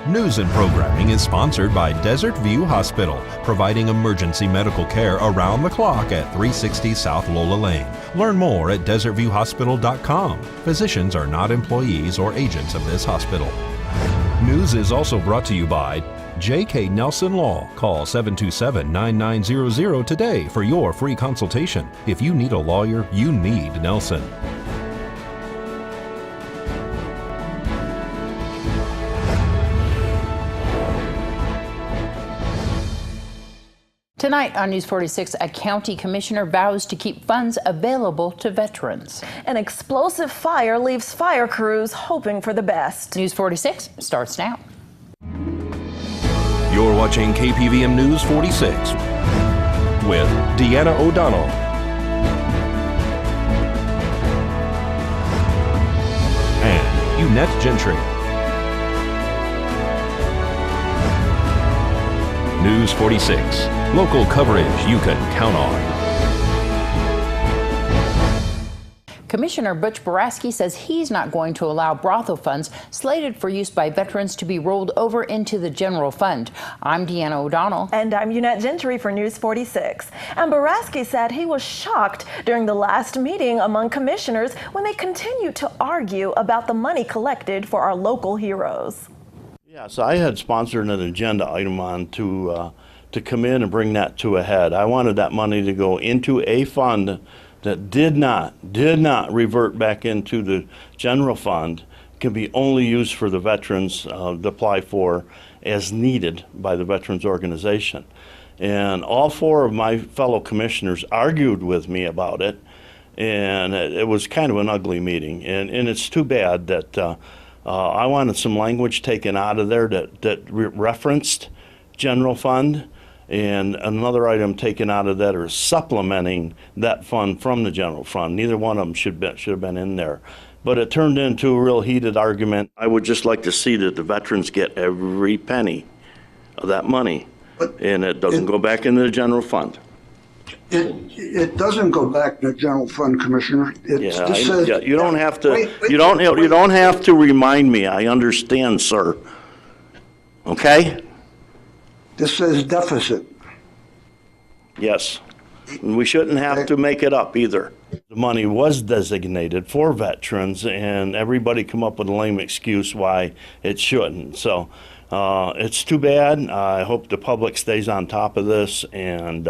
News and programming is sponsored by Desert View Hospital, providing emergency medical care around the clock at 360 South Lola Lane. Learn more at desertviewhospital.com. Physicians are not employees or agents of this hospital. News is also brought to you by J.K. Nelson Law. Call 727-9900 today for your free consultation. If you need a lawyer, you need Nelson. Tonight on News 46, a county commissioner vows to keep funds available to veterans. An explosive fire leaves fire crews hoping for the best. News 46 starts now. You're watching KPVM News 46 with Deanna O'Donnell and Eunette Gentry. News 46, local coverage you can count on. Commissioner Butch Boraski says he's not going to allow brothel funds slated for use by veterans to be rolled over into the general fund. I'm Deanna O'Donnell. And I'm Eunette Gentry for News 46. And Boraski said he was shocked during the last meeting among commissioners when they continued to argue about the money collected for our local heroes. Yeah, so I had sponsored an agenda item on to come in and bring that to a head. I wanted that money to go into a fund that did not revert back into the general fund. It can be only used for the veterans to apply for as needed by the veterans organization. And all four of my fellow commissioners argued with me about it, and it was kind of an ugly meeting. And it's too bad that I wanted some language taken out of there that referenced general fund, and another item taken out of that is supplementing that fund from the general fund. Neither one of them should have been in there. But it turned into a real heated argument. I would just like to see that the veterans get every penny of that money, and it doesn't go back into the general fund. It doesn't go back to the general fund, Commissioner. You don't have to. You don't have to remind me. I understand, sir. Okay. This says deficit. Yes. And we shouldn't have to make it up either. The money was designated for veterans, and everybody come up with a lame excuse why it shouldn't. So it's too bad. I hope the public stays on top of this and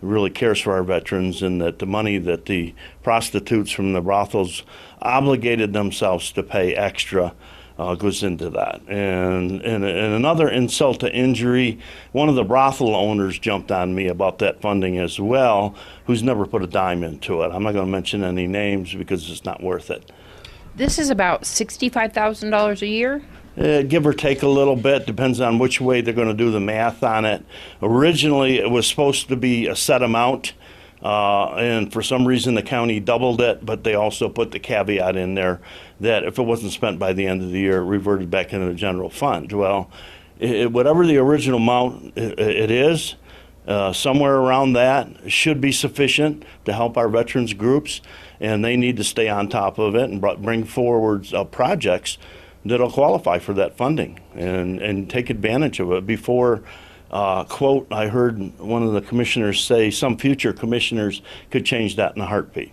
really cares for our veterans, and that the money that the prostitutes from the brothels obligated themselves to pay extra goes into that. And another insult to injury, one of the brothel owners jumped on me about that funding as well, who's never put a dime into it. I'm not going to mention any names because it's not worth it. This is about $65,000 a year? Give or take a little bit, depends on which way they're going to do the math on it. Originally, it was supposed to be a set amount, and for some reason the county doubled it, but they also put the caveat in there that if it wasn't spent by the end of the year, it reverted back into the general fund. Well, whatever the original amount it is, somewhere around that should be sufficient to help our veterans groups, and they need to stay on top of it and bring forward projects that'll qualify for that funding and take advantage of it before, quote, I heard one of the commissioners say some future commissioners could change that in a heartbeat.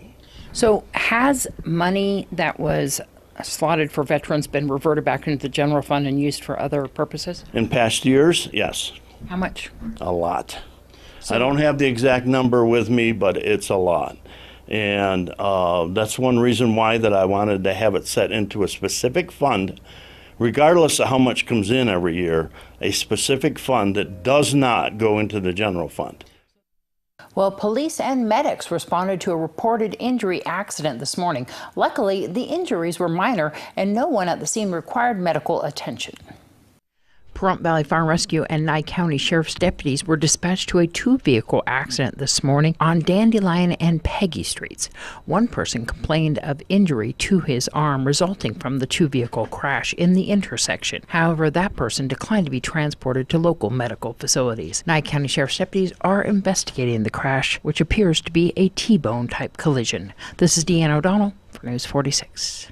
So has money that was slotted for veterans been reverted back into the general fund and used for other purposes? In past years, yes. How much? A lot. I don't have the exact number with me, but it's a lot. And that's one reason why that I wanted to have it set into a specific fund, regardless of how much comes in every year, a specific fund that does not go into the general fund. Well, police and medics responded to a reported injury accident this morning. Luckily, the injuries were minor and no one at the scene required medical attention. Pahrump Valley Fire and Rescue and Nye County Sheriff's deputies were dispatched to a two-vehicle accident this morning on Dandelion and Peggy Streets. One person complained of injury to his arm resulting from the two-vehicle crash in the intersection. However, that person declined to be transported to local medical facilities. Nye County Sheriff's deputies are investigating the crash, which appears to be a T-bone type collision. This is Deanna O'Donnell for News 46.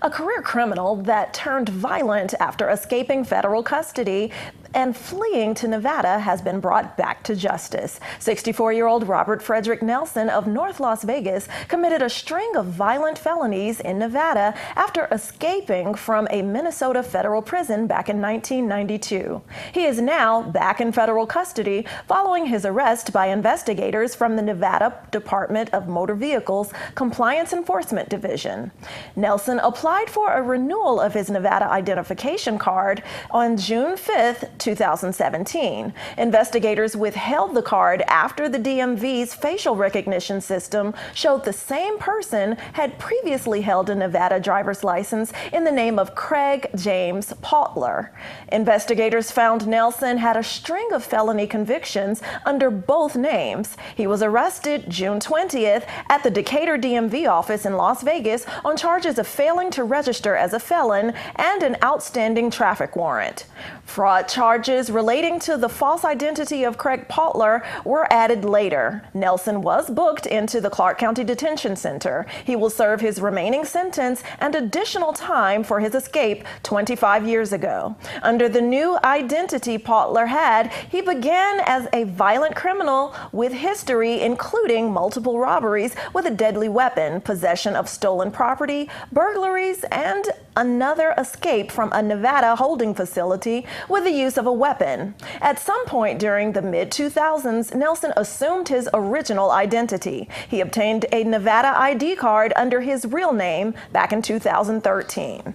a career criminal that turned violent after escaping federal custody and fleeing to Nevada, has been brought back to justice. 64-year-old Robert Frederick Nelson of North Las Vegas committed a string of violent felonies in Nevada after escaping from a Minnesota federal prison back in 1992. He is now back in federal custody following his arrest by investigators from the Nevada Department of Motor Vehicles Compliance Enforcement Division. Nelson applied for a renewal of his Nevada identification card on June 5th, 2017. Investigators withheld the card after the DMV's facial recognition system showed the same person had previously held a Nevada driver's license in the name of Craig James Pautler. Investigators found Nelson had a string of felony convictions under both names. He was arrested June 20th at the Decatur DMV office in Las Vegas on charges of failing to register as a felon and an outstanding traffic warrant. Fraud charges relating to the false identity of Craig Pautler were added later. Nelson was booked into the Clark County Detention Center. He will serve his remaining sentence and additional time for his escape 25 years ago. Under the new identity Pautler had, he began as a violent criminal with history including multiple robberies with a deadly weapon, possession of stolen property, burglaries, and another escape from a Nevada holding facility with the use of a weapon. At some point during the mid-2000s, Nelson assumed his original identity. He obtained a Nevada ID card under his real name back in 2013.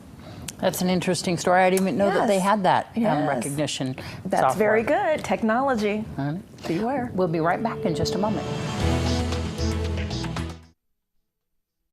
That's an interesting story. I didn't even know that they had that recognition That's software. very good. Technology. Beware. We'll be right back in just a moment.